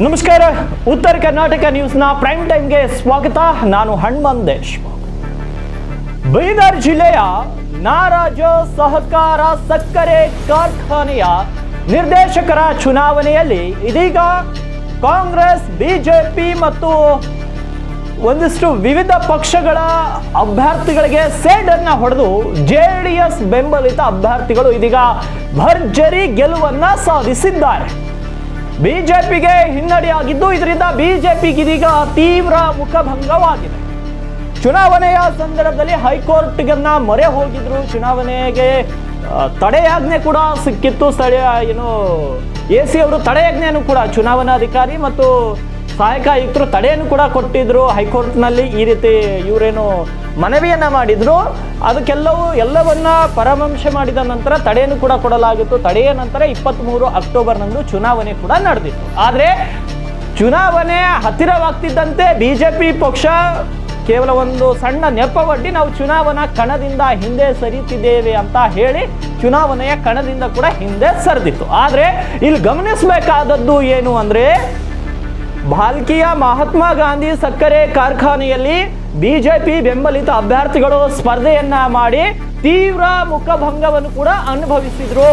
ನಮಸ್ಕಾರ. ಉತ್ತರ ಕರ್ನಾಟಕ ನ್ಯೂಸ್ನ ಪ್ರೈಮ್ ಟೈಮ್ಗೆ ಸ್ವಾಗತ. ನಾನು ಹನುಮಂತೇಶ್. ಬೀದರ್ ಜಿಲ್ಲೆಯ ನಾರಾಜ ಸಹಕಾರ ಸಕ್ಕರೆ ಕಾರ್ಖಾನೆಯ ನಿರ್ದೇಶಕರ ಚುನಾವಣೆಯಲ್ಲಿ ಇದೀಗ ಕಾಂಗ್ರೆಸ್, ಬಿಜೆಪಿ ಮತ್ತು ಒಂದಿಷ್ಟು ವಿವಿಧ ಪಕ್ಷಗಳ ಅಭ್ಯರ್ಥಿಗಳಿಗೆ ಸೇಡನ್ನ ಹೊಡೆದು ಜೆಡಿಎಸ್ ಬೆಂಬಲಿತ ಅಭ್ಯರ್ಥಿಗಳು ಇದೀಗ ಭರ್ಜರಿ ಗೆಲುವನ್ನ ಸಾಧಿಸಿದ್ದಾರೆ. ಬಿಜೆಪಿಗೆ ಹಿನ್ನಡೆಯಾಗಿದ್ದು ಇದರಿಂದ ಬಿಜೆಪಿಗೆ ಇದೀಗ ತೀವ್ರ ಮುಖಭಂಗವಾಗಿದೆ. ಚುನಾವಣೆಯ ಸಂದರ್ಭದಲ್ಲಿ ಹೈಕೋರ್ಟ್ಗನ್ನ ಮೊರೆ ಹೋಗಿದ್ರು. ಚುನಾವಣೆಗೆ ತಡೆಯಾಜ್ಞೆ ಕೂಡ ಸಿಕ್ಕಿತ್ತು. ಸ್ಥಳೀಯ AC ಅವರು ತಡೆಯಾಜ್ಞೆಯನ್ನು ಕೂಡ ಚುನಾವಣಾಧಿಕಾರಿ ಮತ್ತು ಸಹಾಯಕ ಆಯುಕ್ತರು ತಡೆಯನ್ನು ಕೂಡ ಕೊಟ್ಟಿದ್ರು ಹೈಕೋರ್ಟ್ನಲ್ಲಿ. ಈ ರೀತಿ ಇವರೇನು ಮನವಿಯನ್ನ ಮಾಡಿದ್ರು, ಎಲ್ಲವನ್ನ ಪರಾಮರ್ಶೆ ಮಾಡಿದ ನಂತರ ತಡೆಯನ್ನು ಕೂಡ ಕೊಡಲಾಗಿತ್ತು. ತಡೆಯ ನಂತರ 23 ಅಕ್ಟೋಬರ್ನಂದು ಚುನಾವಣೆ ಕೂಡ ನಡೆದಿತ್ತು. ಆದರೆ ಚುನಾವಣೆ ಹತ್ತಿರವಾಗ್ತಿದ್ದಂತೆ ಬಿಜೆಪಿ ಪಕ್ಷ ಕೇವಲ ಒಂದು ಸಣ್ಣ ನೆಪವೊಡ್ಡಿ ನಾವು ಚುನಾವಣಾ ಕಣದಿಂದ ಹಿಂದೆ ಸರಿತಿದ್ದೇವೆ ಅಂತ ಹೇಳಿ ಚುನಾವಣೆಯ ಕಣದಿಂದ ಕೂಡ ಹಿಂದೆ ಸರಿದಿತ್ತು. ಆದರೆ ಇಲ್ಲಿ ಗಮನಿಸಬೇಕಾದದ್ದು ಏನು ಅಂದ್ರೆ, ಭಾಲ್ಕಿಯ ಮಹಾತ್ಮ ಗಾಂಧಿ ಸಕ್ಕರೆ ಕಾರ್ಖಾನೆಯಲ್ಲಿ ಬಿಜೆಪಿ ಬೆಂಬಲಿತ ಅಭ್ಯರ್ಥಿಗಳು ಸ್ಪರ್ಧೆಯನ್ನ ಮಾಡಿ ತೀವ್ರ ಮುಖಭಂಗವನ್ನು ಕೂಡ ಅನುಭವಿಸಿದ್ರು.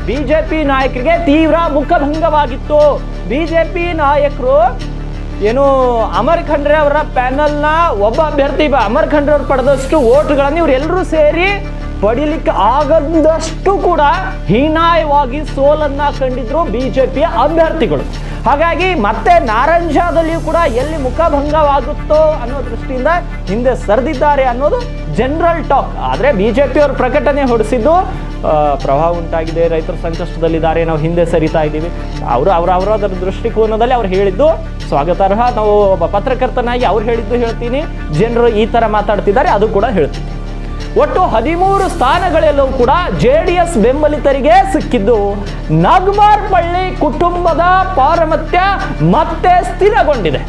ಬಿಜೆಪಿ ನಾಯಕರಿಗೆ ತೀವ್ರ ಮುಖಭಂಗವಾಗಿತ್ತು. ಬಿಜೆಪಿ ನಾಯಕರು ಅಮರ್ ಖಂಡ್ರೆ ಅವರ ಪ್ಯಾನಲ್ನ ಒಬ್ಬ ಅಭ್ಯರ್ಥಿ ಅಮರ್ ಖಂಡ್ರೆ ಅವರು ಪಡೆದಷ್ಟು ಓಟ್ಗಳನ್ನು ಇವರೆಲ್ಲರೂ ಸೇರಿ ಪಡಿಲಿಕ್ಕೆ ಆಗದಷ್ಟು ಕೂಡ ಹೀನಾಯವಾಗಿ ಸೋಲನ್ನ ಕಂಡಿದ್ರು ಬಿಜೆಪಿಯ ಅಭ್ಯರ್ಥಿಗಳು. ಹಾಗಾಗಿ ಮತ್ತೆ ನಾರಂಜಾದಲ್ಲಿಯೂ ಕೂಡ ಎಲ್ಲಿ ಮುಖಭಂಗವಾಗುತ್ತೋ ಅನ್ನೋ ದೃಷ್ಟಿಯಿಂದ ಹಿಂದೆ ಸರಿದಿದ್ದಾರೆ ಅನ್ನೋದು ಜನರಲ್ ಟಾಕ್. ಆದರೆ ಬಿಜೆಪಿಯವರು ಪ್ರಕಟಣೆ ಹೊರಡಿಸಿದ್ದು ಪ್ರವಾಹ ಉಂಟಾಗಿದೆ, ರೈತರು ಸಂಕಷ್ಟದಲ್ಲಿದ್ದಾರೆ, ನಾವು ಹಿಂದೆ ಸರಿತಾ ಇದ್ದೀವಿ. ಅವರ ದೃಷ್ಟಿಕೋನದಲ್ಲಿ ಅವ್ರು ಹೇಳಿದ್ದು ಸ್ವಾಗತಾರ್ಹ. ನಾವು ಒಬ್ಬ ಪತ್ರಕರ್ತನಾಗಿ ಅವ್ರು ಹೇಳಿದ್ದು ಹೇಳ್ತೀನಿ, ಜನರು ಈ ಥರ ಮಾತಾಡ್ತಿದ್ದಾರೆ ಅದು ಕೂಡ ಹೇಳ್ತೀನಿ. ಒಟ್ಟು 13 ಸ್ಥಾನಗಳೆಲ್ಲವೂ ಕೂಡ ಜೆಡಿಎಸ್ ಬೆಂಬಲಿತರಿಗೆ ಸಿಕ್ಕಿದ್ದು. ನಾಗಮಾರ್ಪಳ್ಳಿ ಕುಟುಂಬದ ಪಾರಮತ್ಯ ಮತ್ತೆ ಸ್ಥಿರಗೊಂಡಿದೆ.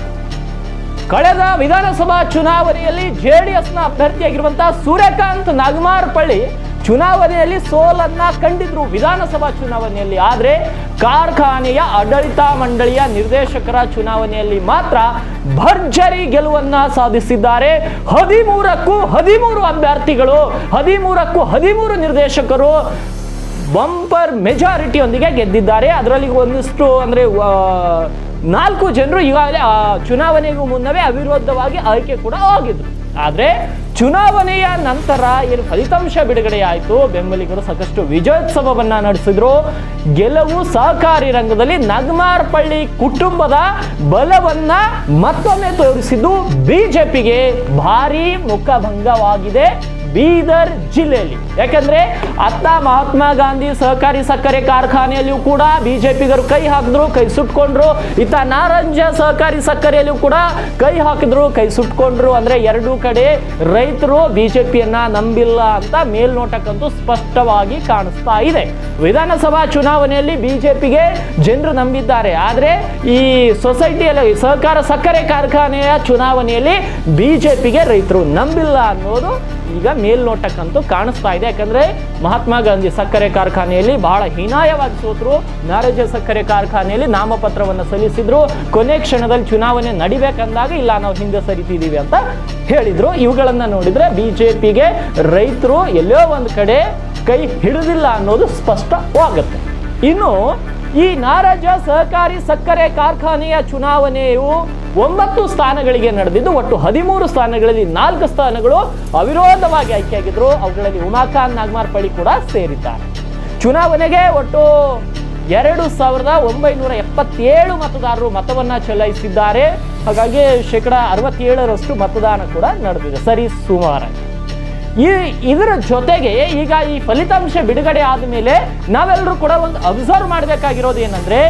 ಕಳೆದ ವಿಧಾನಸಭಾ ಚುನಾವಣೆಯಲ್ಲಿ ಜೆಡಿಎಸ್ನ ಅಭ್ಯರ್ಥಿಯಾಗಿರುವಂತಹ ಸೂರ್ಯಕಾಂತ್ ನಾಗಮಾರ್ಪಳ್ಳಿ ಚುನಾವಣೆಯಲ್ಲಿ ಸೋಲನ್ನ ಕಂಡಿದ್ರು ವಿಧಾನಸಭಾ ಚುನಾವಣೆಯಲ್ಲಿ. ಆದರೆ ಕಾರ್ಖಾನೆಯ ಆಡಳಿತ ಮಂಡಳಿಯ ನಿರ್ದೇಶಕರ ಚುನಾವಣೆಯಲ್ಲಿ ಮಾತ್ರ ಭರ್ಜರಿ ಗೆಲುವನ್ನ ಸಾಧಿಸಿದ್ದಾರೆ. 13ಕ್ಕೂ 13 ಅಭ್ಯರ್ಥಿಗಳು, 13ಕ್ಕೂ 13 ನಿರ್ದೇಶಕರು ಬಂಪರ್ ಮೆಜಾರಿಟಿಯೊಂದಿಗೆ ಗೆದ್ದಿದ್ದಾರೆ. ಅದರಲ್ಲಿ ಒಂದಿಷ್ಟು ಅಂದ್ರೆ 4 ಜನರು ಈಗಾಗಲೇ ಚುನಾವಣೆಗೂ ಮುನ್ನವೇ ಅವಿರೋಧವಾಗಿ ಆಯ್ಕೆ ಕೂಡ ಆಗಿದ್ರು. ಆದರೆ ಚುನಾವಣೆಯ ನಂತರ ಏನು ಫಲಿತಾಂಶ ಬಿಡುಗಡೆ ಆಯಿತು, ಬೆಂಬಲಿಗರು ಸಾಕಷ್ಟು ವಿಜಯೋತ್ಸವವನ್ನ ನಡೆಸಿದ್ರು. ಗೆಲುವು ಸಹಕಾರಿ ರಂಗದಲ್ಲಿ ನಾಗಮಾರ್ಪಳ್ಳಿ ಕುಟುಂಬದ ಬಲವನ್ನ ಮತ್ತೊಮ್ಮೆ ತೋರಿಸಿದ್ದು ಬಿಜೆಪಿಗೆ ಭಾರಿ ಮುಖಭಂಗವಾಗಿದೆ ಬೀದರ್ ಜಿಲ್ಲೆಯಲ್ಲಿ. ಯಾಕಂದ್ರೆ ಅತ್ತ ಮಹಾತ್ಮ ಗಾಂಧಿ ಸಹಕಾರಿ ಸಕ್ಕರೆ ಕಾರ್ಖಾನೆಯಲ್ಲಿಯೂ ಕೂಡ ಬಿಜೆಪಿಗರು ಕೈ ಹಾಕಿದ್ರು, ಕೈ ಸುಟ್ಕೊಂಡ್ರು. ಇತ್ತ ನಾರಂಜ ಸಹಕಾರಿ ಸಕ್ಕರೆಯಲ್ಲಿಯೂ ಕೂಡ ಕೈ ಹಾಕಿದ್ರು, ಕೈ ಸುಟ್ಕೊಂಡ್ರು. ಅಂದ್ರೆ ಎರಡೂ ಕಡೆ ರೈತರು ಬಿಜೆಪಿಯನ್ನ ನಂಬಿಲ್ಲ ಅಂತ ಮೇಲ್ನೋಟಕ್ಕಂತೂ ಸ್ಪಷ್ಟವಾಗಿ ಕಾಣಿಸ್ತಾ ಇದೆ. ವಿಧಾನಸಭಾ ಚುನಾವಣೆಯಲ್ಲಿ ಬಿಜೆಪಿಗೆ ಜನರು ನಂಬಿದ್ದಾರೆ, ಆದ್ರೆ ಈ ಸೊಸೈಟಿಯಲ್ಲಿ ಸಹಕಾರ ಸಕ್ಕರೆ ಕಾರ್ಖಾನೆಯ ಚುನಾವಣೆಯಲ್ಲಿ ಬಿಜೆಪಿಗೆ ರೈತರು ನಂಬಿಲ್ಲ ಅನ್ನೋದು ಈಗ ಮೇಲ್ನೋಟಕ್ಕಂತೂ ಕಾಣಿಸ್ತಾ ಇದೆ. ಯಾಕಂದ್ರೆ ಮಹಾತ್ಮ ಗಾಂಧಿ ಸಕ್ಕರೆ ಕಾರ್ಖಾನೆಯಲ್ಲಿ ಬಹಳ ಹೀನಾಯವಾಗಿ ಸೋತರು. ನಾರಂಜ ಸಕ್ಕರೆ ಕಾರ್ಖಾನೆಯಲ್ಲಿ ನಾಮಪತ್ರವನ್ನು ಸಲ್ಲಿಸಿದ್ರು. ಕೊನೆ ಕ್ಷಣದಲ್ಲಿ ಚುನಾವಣೆ ನಡಿಬೇಕಂದಾಗ ಇಲ್ಲ ನಾವು ಹಿಂದೆ ಸರಿತಿದ್ದೀವಿ ಅಂತ ಹೇಳಿದ್ರು. ಇವುಗಳನ್ನ ನೋಡಿದ್ರೆ ಬಿಜೆಪಿಗೆ ರೈತರು ಎಲ್ಲೋ ಒಂದು ಕಡೆ ಕೈ ಹಿಡಿದಿಲ್ಲ ಅನ್ನೋದು ಸ್ಪಷ್ಟವಾಗುತ್ತೆ. ಇನ್ನು ಈ ನಾರಾಜ ಸಹಕಾರಿ ಸಕ್ಕರೆ ಕಾರ್ಖಾನೆಯ ಚುನಾವಣೆಯು 9 ಸ್ಥಾನಗಳಿಗೆ ನಡೆದಿದ್ದು. ಒಟ್ಟು 13 ಸ್ಥಾನಗಳಲ್ಲಿ 4 ಸ್ಥಾನಗಳು ಅವಿರೋಧವಾಗಿ ಆಯ್ಕೆಯಾಗಿದ್ರು. ಅವುಗಳಲ್ಲಿ ಉಮಾಕಾಂತ್ ನಾಗಮಾರ್ಪಳ್ಳಿ ಕೂಡ ಸೇರಿದ್ದಾರೆ. ಚುನಾವಣೆಗೆ ಒಟ್ಟು 2977 ಮತದಾರರು ಮತವನ್ನ ಚಲಾಯಿಸಿದ್ದಾರೆ. ಹಾಗಾಗಿ 67% ಮತದಾನ ಕೂಡ ನಡೆದಿದೆ, ಸರಿ ಸುಮಾರಾಗಿ. ಇದರ ಜೊತೆಗೆ ಈಗ ಈ ಫಲಿತಾಂಶ ಬಿಡುಗಡೆ ಆದಮೇಲೆ ನಾವೆಲ್ಲರೂ ಕೂಡ ಒಂದು ಅಬ್ಸರ್ವ್ ಮಾಡಬೇಕಾಗಿರೋದು ಏನಂದ್ರೆ,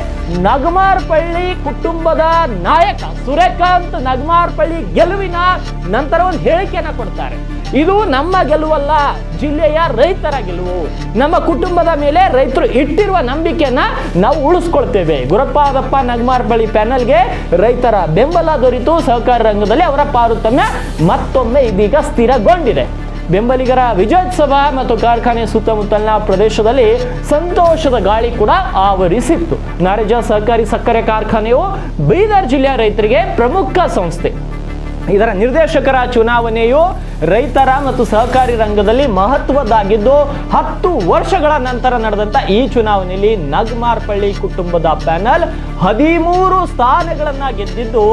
ನಾಗಮಾರ್ಪಳ್ಳಿ ಕುಟುಂಬದ ನಾಯಕ ಸೂರ್ಯಕಾಂತ್ ನಾಗಮಾರ್ಪಳ್ಳಿ ಗೆಲುವಿನ ನಂತರ ಒಂದು ಹೇಳಿಕೆಯನ್ನ ಕೊಡ್ತಾರೆ. ಇದು ನಮ್ಮ ಗೆಲುವಲ್ಲ, ಜಿಲ್ಲೆಯ ರೈತರ ಗೆಲುವು. ನಮ್ಮ ಕುಟುಂಬದ ಮೇಲೆ ರೈತರು ಇಟ್ಟಿರುವ ನಂಬಿಕೆಯನ್ನ ನಾವು ಉಳಿಸ್ಕೊಳ್ತೇವೆ. ಗುರಪ್ಪ ನಾಗಮಾರ್ಪಳ್ಳಿ ಪ್ಯಾನಲ್ಗೆ ರೈತರ ಬೆಂಬಲ ದೊರೆತು ಸಹಕಾರ ರಂಗದಲ್ಲಿ ಅವರ ಪಾರುತಮ್ಯ ಮತ್ತೊಮ್ಮೆ ಇದೀಗ ಸ್ಥಿರಗೊಂಡಿದೆ. ಬೆಂಬಲಿಗರ ವಿಜಯೋತ್ಸವ ಮತ್ತು ಕಾರ್ಖಾನೆ ಸುತ್ತಮುತ್ತಲಿನ ಪ್ರದೇಶದಲ್ಲಿ ಸಂತೋಷದ ಗಾಳಿ ಕೂಡ ಆವರಿಸಿತ್ತು. ನಾರಾಜ ಸಹಕಾರಿ ಸಕ್ಕರೆ ಕಾರ್ಖಾನೆಯು ಬೀದರ್ ಜಿಲ್ಲೆಯ ರೈತರಿಗೆ ಪ್ರಮುಖ ಸಂಸ್ಥೆ. ಇದರ ನಿರ್ದೇಶಕರ ಚುನಾವಣೆಯು ರೈತರ ಮತ್ತು ಸಹಕಾರಿ ರಂಗದಲ್ಲಿ ಮಹತ್ವದ್ದಾಗಿದ್ದು 10 ವರ್ಷಗಳ ನಂತರ ನಡೆದಂತ ಈ ಚುನಾವಣೆಯಲ್ಲಿ ನಗಮಾರ್ಪಳ್ಳಿ ಕುಟುಂಬದ ಪ್ಯಾನಲ್ 13 ಸ್ಥಾನಗಳನ್ನ ಗೆದ್ದಿದ್ದು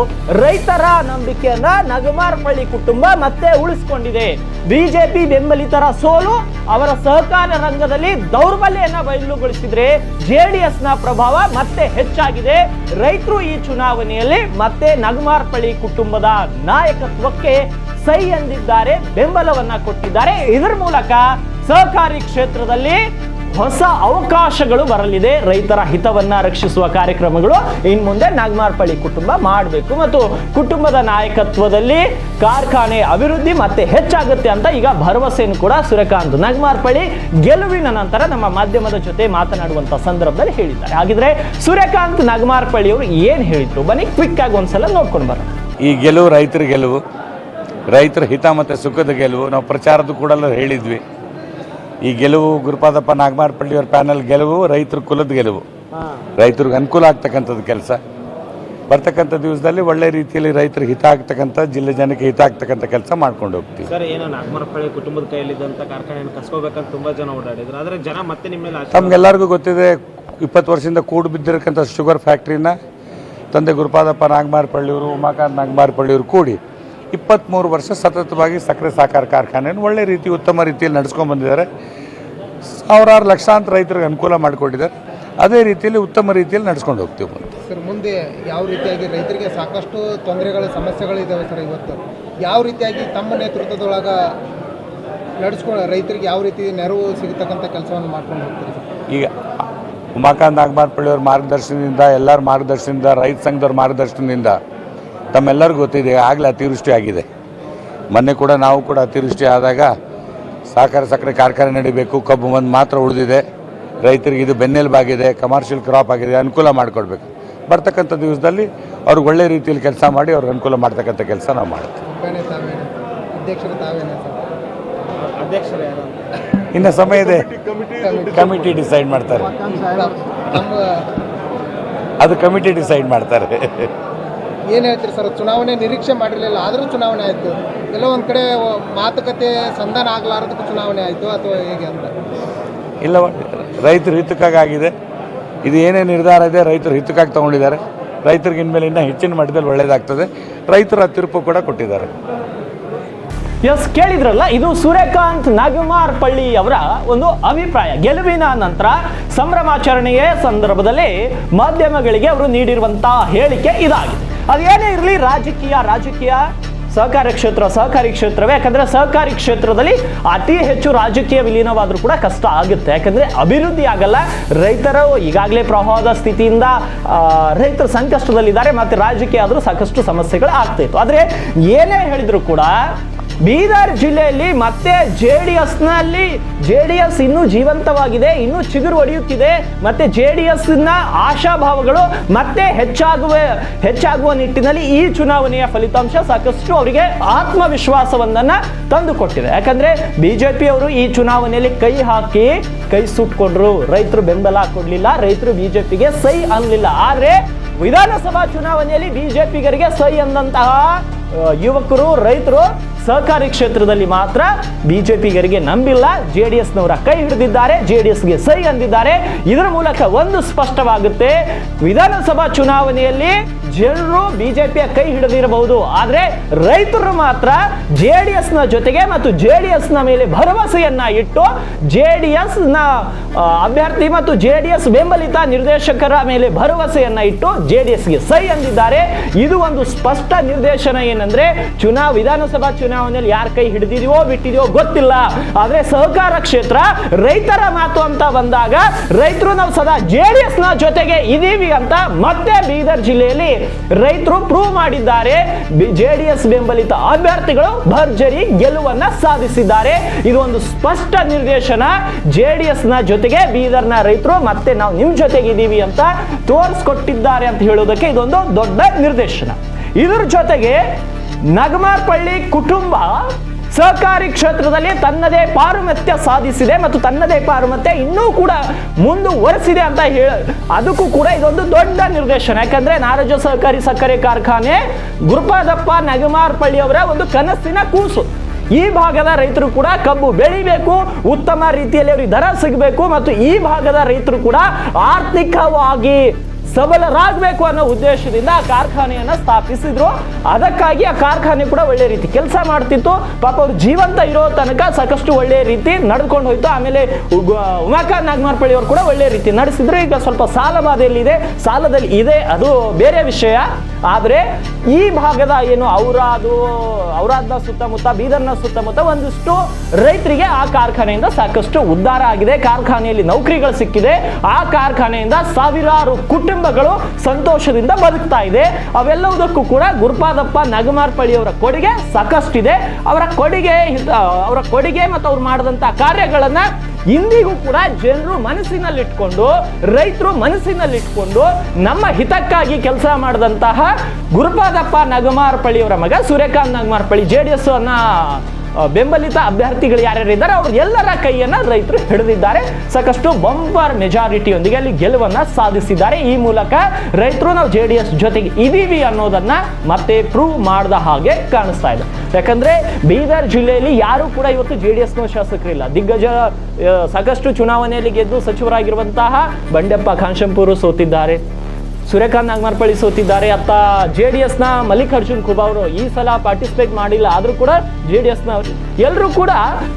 ರೈತರ ನಂಬಿಕೆಯನ್ನ ನಗಮಾರ್ಪಳ್ಳಿ ಕುಟುಂಬ ಮತ್ತೆ ಉಳಿಸಿಕೊಂಡಿದೆ. ಬಿಜೆಪಿ ಬೆಂಬಲಿತರ ಸೋಲು ಅವರ ಸಹಕಾರ ರಂಗದಲ್ಲಿ ದೌರ್ಬಲ್ಯನ ಬಯಲುಗೊಳಿಸಿದ್ರೆ ಜೆಡಿಎಸ್ ನ ಪ್ರಭಾವ ಮತ್ತೆ ಹೆಚ್ಚಾಗಿದೆ. ರೈತರು ಈ ಚುನಾವಣೆಯಲ್ಲಿ ಮತ್ತೆ ನಗಮಾರ್ಪಳ್ಳಿ ಕುಟುಂಬದ ನಾಯಕತ್ವಕ್ಕೆ ಸೈ ಎಂದಿದ್ದಾರೆ, ಬೆಂಬಲವನ್ನ ಕೊಟ್ಟಿದ್ದಾರೆ. ಇದರ ಮೂಲಕ ಸಹಕಾರಿ ಕ್ಷೇತ್ರದಲ್ಲಿ ಹೊಸ ಅವಕಾಶಗಳು ಬರಲಿದೆ. ರೈತರ ಹಿತವನ್ನ ರಕ್ಷಿಸುವ ಕಾರ್ಯಕ್ರಮಗಳು ಇನ್ ಮುಂದೆ ನಗಮಾರ್ಪಳ್ಳಿ ಕುಟುಂಬ ಮಾಡಬೇಕು ಮತ್ತು ಕುಟುಂಬದ ನಾಯಕತ್ವದಲ್ಲಿ ಕಾರ್ಖಾನೆ ಅಭಿವೃದ್ಧಿ ಮತ್ತೆ ಹೆಚ್ಚಾಗುತ್ತೆ ಅಂತ ಈಗ ಭರವಸೆಯನ್ನು ಕೂಡ ಸೂರ್ಯಕಾಂತ್ ನಗಮಾರ್ಪಳ್ಳಿ ಗೆಲುವಿನ ನಂತರ ನಮ್ಮ ಮಾಧ್ಯಮದ ಜೊತೆ ಮಾತನಾಡುವಂತ ಸಂದರ್ಭದಲ್ಲಿ ಹೇಳಿದ್ದಾರೆ. ಹಾಗಿದ್ರೆ ಸೂರ್ಯಕಾಂತ್ ನಗಮಾರ್ಪಳ್ಳಿ ಅವರು ಏನ್ ಹೇಳಿದ್ರು ಬನ್ನಿ ಕ್ವಿಕ್ ಆಗಿ ಒಂದ್ಸಲ ನೋಡ್ಕೊಂಡು ಬರೋಣ. ಈ ಗೆಲುವು ರೈತರ ಗೆಲುವು, ರೈತರ ಹಿತ ಮತ್ತು ಸುಖದ ಗೆಲುವು. ನಾವು ಪ್ರಚಾರದ ಕೂಡ ಹೇಳಿದ್ವಿ. ಈ ಗೆಲುವು ಗುರುಪಾದಪ್ಪ ನಾಗಮಾರ್ಪಳ್ಳಿಯವ್ರ ಪ್ಯಾನಲ್ ಗೆಲುವು ರೈತರ ಕುಲದ ಗೆಲುವು, ರೈತರಿಗೆ ಅನುಕೂಲ ಆಗ್ತಕ್ಕಂಥದ್ದು ಕೆಲಸ. ಬರ್ತಕ್ಕಂಥ ದಿವಸದಲ್ಲಿ ಒಳ್ಳೆ ರೀತಿಯಲ್ಲಿ ರೈತರಿಗೆ ಹಿತ ಆಗ್ತಕ್ಕಂಥ, ಜಿಲ್ಲೆ ಜನಕ್ಕೆ ಹಿತ ಆಗ್ತಕ್ಕಂಥ ಕೆಲಸ ಮಾಡ್ಕೊಂಡು ಹೋಗ್ತೀವಿ. ಸರ್, ಏನೋ ನಾಗಮಾರ್ಪಳ್ಳಿ ಕುಟುಂಬದ ಕೈಯಲ್ಲಿದ್ದಂಥ ಕಾರ್ಖಾನೆಯನ್ನು ಕಸ್ಕೋಬೇಕಂತ ತುಂಬಾ ಜನ ಓಡಾಡಿದ್ರು, ಆದರೆ ಜನ ಮತ್ತೆ ನಿಮ್ಮ ಮೇಲೆ ತಮ್ಗೆಲ್ಲರಿಗೂ ಗೊತ್ತಿದೆ, 20 ವರ್ಷದಿಂದ ಕೂಡು ಬಿದ್ದಿರಕ್ಕಂಥ ಶುಗರ್ ಫ್ಯಾಕ್ಟ್ರಿನ ತಂದೆ ಗುರುಪಾದಪ್ಪ ನಾಗಮಾರ್ಪಳ್ಳಿಯವರು, ಉಮಾಕಾಂತ್ ನಾಗಮಾರ್ಪಳ್ಳಿಯವರು ಕೂಡಿ 23 ವರ್ಷ ಸತತವಾಗಿ ಸಕ್ಕರೆ ಸಾಕಾರ ಕಾರ್ಖಾನೆಯನ್ನು ಒಳ್ಳೆ ರೀತಿ ಉತ್ತಮ ರೀತಿಯಲ್ಲಿ ನಡೆಸ್ಕೊಂಡು ಬಂದಿದ್ದಾರೆ. ಸಾವಿರಾರು ಲಕ್ಷಾಂತರ ರೈತರಿಗೆ ಅನುಕೂಲ ಮಾಡಿಕೊಟ್ಟಿದ್ದಾರೆ. ಅದೇ ರೀತಿಯಲ್ಲಿ ಉತ್ತಮ ರೀತಿಯಲ್ಲಿ ನಡೆಸ್ಕೊಂಡು ಹೋಗ್ತೀವಿ. ಸರ್, ಮುಂದೆ ಯಾವ ರೀತಿಯಾಗಿ ರೈತರಿಗೆ ಸಾಕಷ್ಟು ತೊಂದರೆಗಳು, ಸಮಸ್ಯೆಗಳಿದ್ದಾವೆ ಸರ್. ಇವತ್ತು ಯಾವ ರೀತಿಯಾಗಿ ತಮ್ಮ ನೇತೃತ್ವದೊಳಗ ರೈತರಿಗೆ ಯಾವ ರೀತಿ ನೆರವು ಸಿಗತಕ್ಕಂಥ ಕೆಲಸವನ್ನು ಮಾಡ್ಕೊಂಡು ಹೋಗ್ತೀರಿ ಸರ್? ಈಗ ಉಮಾಕಾಂತ್ ನಾಗಮಾರ್ಪಳ್ಳಿಯವ್ರ ಮಾರ್ಗದರ್ಶನದಿಂದ, ಎಲ್ಲರ ಮಾರ್ಗದರ್ಶನದಿಂದ, ರೈತ ಸಂಘದವ್ರ ಮಾರ್ಗದರ್ಶನದಿಂದ ತಮ್ಮೆಲ್ಲರಿಗೂ ಗೊತ್ತಿದೆ, ಆಗಲೇ ಅತಿವೃಷ್ಟಿ ಆಗಿದೆ. ಮೊನ್ನೆ ಕೂಡ ನಾವು ಕೂಡ ಅತಿವೃಷ್ಟಿ ಆದಾಗ ಸಹಕಾರ ಸಕ್ಕರೆ ಕಾರ್ಖಾನೆ ನಡಿಬೇಕು, ಕಬ್ಬು ಒಂದು ಮಾತ್ರ ಉಳಿದಿದೆ, ರೈತರಿಗೆ ಇದು ಬೆನ್ನೆಲುಬಾಗಿದೆ, ಕಮರ್ಷಿಯಲ್ ಕ್ರಾಪ್ ಆಗಿದೆ, ಅನುಕೂಲ ಮಾಡಿಕೊಡ್ಬೇಕು. ಬರ್ತಕ್ಕಂಥ ದಿವಸದಲ್ಲಿ ಅವ್ರಿಗೆ ಒಳ್ಳೆ ರೀತಿಯಲ್ಲಿ ಕೆಲಸ ಮಾಡಿ ಅವ್ರಿಗೆ ಅನುಕೂಲ ಮಾಡ್ತಕ್ಕಂಥ ಕೆಲಸ ನಾವು ಮಾಡ್ತೀವಿ. ಅಧ್ಯಕ್ಷರು ಯಾರು ಇನ್ನು ಸಮಯ ಇದೆ, ಕಮಿಟಿ ಡಿಸೈಡ್ ಮಾಡ್ತಾರೆ. ಅದು ಕಮಿಟಿ ಡಿಸೈಡ್ ಮಾಡ್ತಾರೆ. ಏನು ಹೇಳ್ತೀರಿ ಸರ್? ಚುನಾವಣೆ ನಿರೀಕ್ಷೆ ಮಾಡಿರಲಿಲ್ಲ, ಆದರೂ ಚುನಾವಣೆ ಆಯಿತು. ಎಲ್ಲೋ ಒಂದು ಕಡೆ ಮಾತುಕತೆ ಸಂಧಾನ ಆಗಲಾರದಕ್ಕೂ ಚುನಾವಣೆ ಆಯಿತು ಅಥವಾ ಹೇಗೆ ಅಂತ? ಇಲ್ಲ, ರೈತರ ಹಿತಕ್ಕಾಗಿ ಆಗಿದೆ. ಇದು ಏನೇ ನಿರ್ಧಾರ ಇದೆ ರೈತರ ಹಿತಕ್ಕಾಗಿ ತಗೊಂಡಿದ್ದಾರೆ. ರೈತರಿಗೆ ಇನ್ಮೇಲೆ ಇನ್ನೂ ಹೆಚ್ಚಿನ ಮಟ್ಟದಲ್ಲಿ ಒಳ್ಳೆಯದಾಗ್ತದೆ. ರೈತರ ತೀರ್ಪು ಕೂಡ ಕೊಟ್ಟಿದ್ದಾರೆ. ಎಸ್, ಕೇಳಿದ್ರಲ್ಲ, ಇದು ಸೂರ್ಯಕಾಂತ್ ನಗಮಾರ್ಪಳ್ಳಿ ಅವರ ಒಂದು ಅಭಿಪ್ರಾಯ. ಗೆಲುವಿನ ನಂತರ ಸಂಭ್ರಮಾಚರಣೆಯ ಸಂದರ್ಭದಲ್ಲಿ ಮಾಧ್ಯಮಗಳಿಗೆ ಅವರು ನೀಡಿರುವಂತಹ ಹೇಳಿಕೆ ಇದಾಗಿದೆ. ಅದೇನೇ ಇರಲಿ, ರಾಜಕೀಯ ಸಹಕಾರಿ ಕ್ಷೇತ್ರವೇ. ಯಾಕಂದ್ರೆ ಸಹಕಾರಿ ಕ್ಷೇತ್ರದಲ್ಲಿ ಅತಿ ಹೆಚ್ಚು ರಾಜಕೀಯ ವಿಲೀನವಾದ್ರೂ ಕೂಡ ಕಷ್ಟ ಆಗುತ್ತೆ. ಯಾಕಂದ್ರೆ ಅಭಿವೃದ್ಧಿ ಆಗಲ್ಲ. ರೈತರು ಈಗಾಗಲೇ ಪ್ರವಾಹದ ಸ್ಥಿತಿಯಿಂದ ರೈತರು ಸಂಕಷ್ಟದಲ್ಲಿದ್ದಾರೆ, ಮತ್ತೆ ರಾಜಕೀಯ ಆದ್ರೂ ಸಾಕಷ್ಟು ಸಮಸ್ಯೆಗಳು ಆಗ್ತಾ ಇತ್ತು. ಆದ್ರೆ ಏನೇ ಹೇಳಿದ್ರು ಕೂಡ ಬೀದರ್ ಜಿಲ್ಲೆಯಲ್ಲಿ ಮತ್ತೆ ಜೆಡಿಎಸ್ ಇನ್ನೂ ಜೀವಂತವಾಗಿದೆ, ಇನ್ನೂ ಚಿಗುರು ಒಡೆಯುತ್ತಿದೆ. ಮತ್ತೆ ಜೆಡಿಎಸ್ ನ ಆಶಾಭಾವಗಳು ಮತ್ತೆ ಹೆಚ್ಚಾಗುವ ನಿಟ್ಟಿನಲ್ಲಿ ಈ ಚುನಾವಣೆಯ ಫಲಿತಾಂಶ ಸಾಕಷ್ಟು ಅವರಿಗೆ ಆತ್ಮವಿಶ್ವಾಸವನ್ನ ತಂದು ಕೊಟ್ಟಿದೆ. ಯಾಕಂದ್ರೆ ಬಿಜೆಪಿ ಅವರು ಈ ಚುನಾವಣೆಯಲ್ಲಿ ಕೈ ಸುಟ್ಕೊಂಡ್ರು. ರೈತರು ಬೆಂಬಲ ಕೊಡ್ಲಿಲ್ಲ, ರೈತರು ಬಿಜೆಪಿಗೆ ಸೈ ಅನ್ನಲಿಲ್ಲ. ಆದ್ರೆ ವಿಧಾನಸಭಾ ಚುನಾವಣೆಯಲ್ಲಿ ಬಿಜೆಪಿಗರಿಗೆ ಸೈ ಅಂದಂತಹ ಯುವಕರು, ರೈತರು ಸಹಕಾರಿ ಕ್ಷೇತ್ರದಲ್ಲಿ ಮಾತ್ರ ಬಿಜೆಪಿಗರಿಗೆ ನಂಬಿಲ್ಲ. ಜೆಡಿಎಸ್ನವರ ಕೈ ಹಿಡಿದಿದ್ದಾರೆ, ಜೆಡಿಎಸ್ಗೆ ಸೈ ಅಂದಿದ್ದಾರೆ. ಇದರ ಮೂಲಕ ಒಂದು ಸ್ಪಷ್ಟವಾಗುತ್ತೆ, ವಿಧಾನಸಭಾ ಚುನಾವಣೆಯಲ್ಲಿ ಜನರು ಬಿಜೆಪಿಯ ಕೈ ಹಿಡಿದಿರಬಹುದು, ಆದ್ರೆ ರೈತರು ಮಾತ್ರ ಜೆಡಿಎಸ್ ನ ಜೊತೆಗೆ ಮತ್ತು ಜೆಡಿಎಸ್ ನ ಮೇಲೆ ಭರವಸೆಯನ್ನ ಇಟ್ಟು ಜೆಡಿಎಸ್ ನ ಅಭ್ಯರ್ಥಿ ಮತ್ತು ಜೆಡಿಎಸ್ ಬೆಂಬಲಿತ ನಿರ್ದೇಶಕರ ಮೇಲೆ ಭರವಸೆಯನ್ನ ಇಟ್ಟು ಜೆಡಿಎಸ್ಗೆ ಸೈ ಅಂದಿದ್ದಾರೆ. ಇದು ಒಂದು ಸ್ಪಷ್ಟ ನಿರ್ದೇಶನ. ಏನಂದ್ರೆ ವಿಧಾನಸಭಾ ಚುನಾವಣೆಯಲ್ಲಿ ಯಾರ ಕೈ ಹಿಡಿದಿದೆಯೋ ಬಿಟ್ಟಿದೆಯೋ ಗೊತ್ತಿಲ್ಲ, ಆದ್ರೆ ಸಹಕಾರ ಕ್ಷೇತ್ರ ರೈತರ ಮಾತು ಅಂತ ಬಂದಾಗ ರೈತರು ನಾವು ಸದಾ ಜೆಡಿಎಸ್ ನ ಜೊತೆಗೆ ಇದೀವಿ ಅಂತ ಮತ್ತೆ ಬೀದರ್ ಜಿಲ್ಲೆಯಲ್ಲಿ ರೈತರು ಪ್ರೂವ್ ಮಾಡಿದ್ದಾರೆ. ಜೆಡಿಎಸ್ ಬೆಂಬಲಿತ ಅಭ್ಯರ್ಥಿಗಳು ಭರ್ಜರಿ ಗೆಲುವನ್ನ ಸಾಧಿಸಿದ್ದಾರೆ. ಇದು ಒಂದು ಸ್ಪಷ್ಟ ನಿರ್ದೇಶನ. ಜೆಡಿಎಸ್ ನ ಜೊತೆಗೆ ಬೀದರ್ನ ರೈತರು ಮತ್ತೆ ನಾವು ನಿಮ್ ಜೊತೆಗಿದ್ದೀವಿ ಅಂತ ತೋರಿಸ್ಕೊಟ್ಟಿದ್ದಾರೆ ಅಂತ ಹೇಳೋದಕ್ಕೆ ಇದೊಂದು ದೊಡ್ಡ ನಿರ್ದೇಶನ. ಇದರ ಜೊತೆಗೆ ನಗಮಾರ್ಪಳ್ಳಿ ಕುಟುಂಬ ಸಹಕಾರಿ ಕ್ಷೇತ್ರದಲ್ಲಿ ತನ್ನದೇ ಪಾರುಮತ್ಯ ಸಾಧಿಸಿದೆ ಮತ್ತು ತನ್ನದೇ ಪಾರುಮತ್ಯ ಇನ್ನೂ ಕೂಡ ಮುಂದುವರೆಸಿದೆ ಅಂತ ಅದಕ್ಕೂ ಕೂಡ ಇದೊಂದು ದೊಡ್ಡ ನಿರ್ದೇಶನ. ಯಾಕಂದ್ರೆ ನಾರಾಜ ಸಹಕಾರಿ ಸಕ್ಕರೆ ಕಾರ್ಖಾನೆ ಗುರುಪಾದಪ್ಪ ನಗಮಾರ್ಪಳ್ಳಿ ಅವರ ಒಂದು ಕನಸಿನ ಕೂಸು. ಈ ಭಾಗದ ರೈತರು ಕೂಡ ಕಬ್ಬು ಬೆಳಿಬೇಕು, ಉತ್ತಮ ರೀತಿಯಲ್ಲಿ ಅವರಿಗೆ ದರ ಸಿಗಬೇಕು ಮತ್ತು ಈ ಭಾಗದ ರೈತರು ಕೂಡ ಆರ್ಥಿಕವಾಗಿ ಸಬಲರಾಗಬೇಕು ಅನ್ನೋ ಉದ್ದೇಶದಿಂದ ಆ ಕಾರ್ಖಾನೆಯನ್ನ ಸ್ಥಾಪಿಸಿದ್ರು. ಅದಕ್ಕಾಗಿ ಆ ಕಾರ್ಖಾನೆ ಕೂಡ ಒಳ್ಳೆ ರೀತಿ ಕೆಲಸ ಮಾಡ್ತಿತ್ತು. ಪಾಪ ಅವ್ರು ಜೀವಂತ ಇರೋ ತನಕ ಸಾಕಷ್ಟು ಒಳ್ಳೆ ರೀತಿ ನಡ್ಕೊಂಡು ಹೋಯ್ತು. ಆಮೇಲೆ ಉಮಾಕಾಂತ್ ನಾಗಮಾರ್ಪಳ್ಳಿ ಅವರು ಕೂಡ ಒಳ್ಳೆ ರೀತಿ ನಡೆಸಿದ್ರು. ಈಗ ಸ್ವಲ್ಪ ಸಾಲ ಬಾಧೆಯಲ್ಲಿದೆ, ಸಾಲದಲ್ಲಿ ಇದೆ, ಅದು ಬೇರೆ ವಿಷಯ. ಆದರೆ ಈ ಭಾಗದ ಏನು ಔರಾದ್ನ ಸುತ್ತಮುತ್ತ, ಬೀದರ್ನ ಸುತ್ತಮುತ್ತ ಒಂದಿಷ್ಟು ರೈತರಿಗೆ ಆ ಕಾರ್ಖಾನೆಯಿಂದ ಸಾಕಷ್ಟು ಉದ್ಧಾರ ಆಗಿದೆ. ಕಾರ್ಖಾನೆಯಲ್ಲಿ ನೌಕರಿಗಳು ಸಿಕ್ಕಿದೆ. ಆ ಕಾರ್ಖಾನೆಯಿಂದ ಸಾವಿರಾರು ಕುಟುಂಬಗಳು ಸಂತೋಷದಿಂದ ಬದುಕ್ತಾ ಇದೆ. ಅವೆಲ್ಲದಕ್ಕೂ ಕೂಡ ಗುರುಪಾದಪ್ಪ ನಗಮಾರ್ಪಳ್ಳಿ ಅವರ ಕೊಡುಗೆ ಸಾಕಷ್ಟಿದೆ. ಅವರ ಕೊಡುಗೆ ಮತ್ತು ಅವ್ರು ಮಾಡಿದಂತಹ ಕಾರ್ಯಗಳನ್ನ ಇಂದಿಗೂ ಕೂಡ ಜನರು ಮನಸ್ಸಿನಲ್ಲಿಟ್ಕೊಂಡು, ರೈತರು ಮನಸ್ಸಿನಲ್ಲಿಟ್ಕೊಂಡು ನಮ್ಮ ಹಿತಕ್ಕಾಗಿ ಕೆಲಸ ಮಾಡಿದಂತಹ ಗುರುಪಾದಪ್ಪ ನಗಮಾರ್ಪಳ್ಳಿಯವರ ಮಗ ಸೂರ್ಯಕಾಂತ್ ನಗಮಾರ್ಪಳ್ಳಿ JDS ಅನ್ನ ಬೆಂಬಲಿತ ಅಭ್ಯರ್ಥಿಗಳು ಯಾರ್ಯಾರಿದ್ದಾರೆ ಅವ್ರ ಎಲ್ಲರ ಕೈಯನ್ನ ರೈತರು ಹಿಡಿದಿದ್ದಾರೆ. ಸಾಕಷ್ಟು ಬಂಪರ್ ಮೆಜಾರಿಟಿಯೊಂದಿಗೆ ಅಲ್ಲಿ ಗೆಲುವನ್ನ ಸಾಧಿಸಿದ್ದಾರೆ. ಈ ಮೂಲಕ ರೈತರು ನಾವು JDS ಜೊತೆಗೆ ಇದೀವಿ ಅನ್ನೋದನ್ನ ಮತ್ತೆ ಪ್ರೂವ್ ಮಾಡಿದ ಹಾಗೆ ಕಾಣಿಸ್ತಾ ಇದೆ. ಯಾಕಂದ್ರೆ ಬೀದರ್ ಜಿಲ್ಲೆಯಲ್ಲಿ ಯಾರು ಕೂಡ ಇವತ್ತು JDS ನ ಶಾಸಕರಿಲ್ಲ. ದಿಗ್ಗಜ ಸಾಕಷ್ಟು ಚುನಾವಣೆಯಲ್ಲಿ ಗೆದ್ದು ಸಚಿವರಾಗಿರುವಂತಹ ಬಂಡೆಪ್ಪ ಕಾಂಶಂಪುರು ಸೋತಿದ್ದಾರೆ, ಸೂರ್ಯಕಾಂತ್ ನಾಗಮಾರ್ಪಳ್ಳಿ ಸೋತಿದ್ದಾರೆ. ಅತ್ತ JDS ನ ಮಲ್ಲಿಕಾರ್ಜುನ್ ಖುಬಾ ಅವರು ಈ ಸಲ ಪಾರ್ಟಿಸಿಪೇಟ್ ಮಾಡಿಲ್ಲ, ಆದ್ರೂ ಕೂಡ JDS ನ ಎಲ್ಲರೂ ಕೂಡ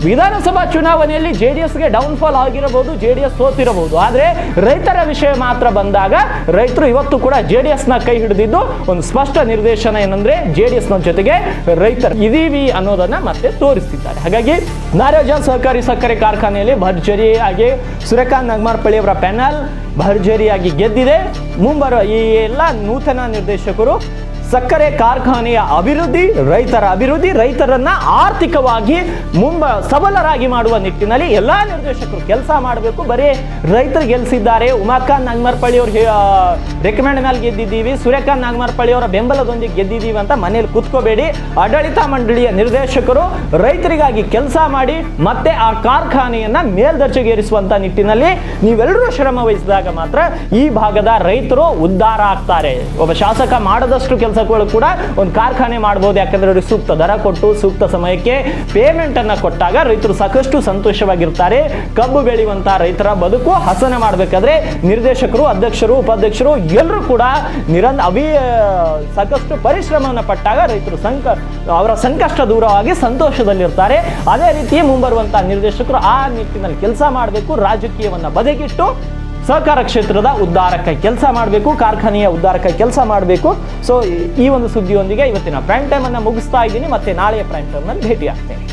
ವಿಧಾನಸಭಾ ಚುನಾವಣೆಯಲ್ಲಿ JDS ಗೆ ಡೌನ್ಫಾಲ್ ಆಗಿರಬಹುದು, JDS ಸೋತಿರಬಹುದು. ಆದ್ರೆ ರೈತರ ವಿಷಯ ಮಾತ್ರ ಬಂದಾಗ ರೈತರು ಇವತ್ತು ಕೂಡ JDS ನ ಕೈ ಹಿಡಿದಿದ್ದು ಒಂದು ಸ್ಪಷ್ಟ ನಿರ್ದೇಶನ ಏನಂದ್ರೆ JDS ನ ಜೊತೆಗೆ ರೈತರು ಇದೀವಿ ಅನ್ನೋದನ್ನ ಮತ್ತೆ ತೋರಿಸಿದ್ದಾರೆ. ಹಾಗಾಗಿ ನಾರಾಜ ಸಹಕಾರಿ ಸಕ್ಕರೆ ಕಾರ್ಖಾನೆಯಲ್ಲಿ ಭರ್ಜರಿಯಾಗಿ ಸೂರ್ಯಕಾಂತ್ ನಾಗಮಾರ್ಪಳ್ಳಿ ಅವರ ಪ್ಯಾನಲ್ ಭರ್ಜರಿಯಾಗಿ ಗೆದ್ದಿದೆ. ಮುಂಬರುವ ಈ ಎಲ್ಲ ನೂತನ ನಿರ್ದೇಶಕರು ಸಕ್ಕರೆ ಕಾರ್ಖಾನೆಯ ಅಭಿವೃದ್ಧಿ, ರೈತರನ್ನ ಆರ್ಥಿಕವಾಗಿ ಸಬಲರಾಗಿ ಮಾಡುವ ನಿಟ್ಟಿನಲ್ಲಿ ಎಲ್ಲಾ ನಿರ್ದೇಶಕರು ಕೆಲಸ ಮಾಡಬೇಕು. ಬರೀ ರೈತರು ಗೆಲ್ಲಿಸಿದ್ದಾರೆ, ಉಮಾಕಾಂತ್ ನಾಗಮಾರ್ಪಳ್ಳಿ ಅವ್ರ ರೆಕಮೆಂಡ್ ಮೇಲೆ ಗೆದ್ದಿದ್ದೀವಿ, ಸೂರ್ಯಕಾಂತ್ ನಾಗಮಾರ್ಪಳ್ಳಿ ಅವರ ಬೆಂಬಲದೊಂದಿಗೆ ಗೆದ್ದಿದ್ದೀವಿ ಅಂತ ಮನೇಲಿ ಕೂತ್ಕೋಬೇಡಿ. ಆಡಳಿತ ಮಂಡಳಿಯ ನಿರ್ದೇಶಕರು ರೈತರಿಗಾಗಿ ಕೆಲಸ ಮಾಡಿ ಮತ್ತೆ ಆ ಕಾರ್ಖಾನೆಯನ್ನ ಮೇಲ್ದರ್ಜೆಗೇರಿಸುವಂತ ನಿಟ್ಟಿನಲ್ಲಿ ನೀವೆಲ್ಲರೂ ಶ್ರಮ ವಹಿಸಿದಾಗ ಮಾತ್ರ ಈ ಭಾಗದ ರೈತರು ಉದ್ಧಾರ ಆಗ್ತಾರೆ. ಒಬ್ಬ ಶಾಸಕ ಮಾಡದಷ್ಟು ಕೆಲಸಗಳು ಕೂಡ ಒಂದು ಕಾರ್ಖಾನೆ ಮಾಡಬಹುದು. ಯಾಕಂದ್ರೆ ಅವ್ರಿಗೆ ಸೂಕ್ತ ದರ ಕೊಟ್ಟು ಸೂಕ್ತ ಸಮಯಕ್ಕೆ ಪೇಮೆಂಟ್ ಅನ್ನ ಕೊಟ್ಟಾಗ ರೈತರು ಸಾಕಷ್ಟು ಸಂತೋಷವಾಗಿರ್ತಾರೆ. ಕಬ್ಬು ಬೆಳೆಯುವಂತಹ ರೈತರ ಬದುಕು ಹಸನ ಮಾಡಬೇಕಾದ್ರೆ ನಿರ್ದೇಶಕರು, ಅಧ್ಯಕ್ಷರು, ಉಪಾಧ್ಯಕ್ಷರು ಎಲ್ಲರೂ ಕೂಡ ಸಾಕಷ್ಟು ಪರಿಶ್ರಮವನ್ನು ಪಟ್ಟಾಗ ರೈತರು ಅವರ ಸಂಕಷ್ಟ ದೂರವಾಗಿ ಸಂತೋಷದಲ್ಲಿರ್ತಾರೆ. ಅದೇ ರೀತಿ ಮುಂಬರುವಂತಹ ನಿರ್ದೇಶಕರು ಆ ನಿಟ್ಟಿನಲ್ಲಿ ಕೆಲಸ ಮಾಡಬೇಕು. ರಾಜಕೀಯವನ್ನ ಬದಿಗಿಟ್ಟು ಸಹಕಾರ ಕ್ಷೇತ್ರದ ಉದ್ಧಾರಕ್ಕೆ ಕೆಲಸ ಮಾಡಬೇಕು, ಕಾರ್ಖಾನೆಯ ಉದ್ಧಾರಕ್ಕೆ ಕೆಲಸ ಮಾಡಬೇಕು. ಸೊ ಈ ಒಂದು ಸುದ್ದಿಯೊಂದಿಗೆ ಇವತ್ತಿನ ಪ್ರೈಮ್ ಟೈಮ್ ಅನ್ನ ಮುಗಿಸ್ತಾ ಇದ್ದೀನಿ. ಮತ್ತೆ ನಾಳೆಯ ಪ್ರೈಮ್ ಟೈಮ್ ನಲ್ಲಿ ಭೇಟಿ ಆಗ್ತೇನೆ.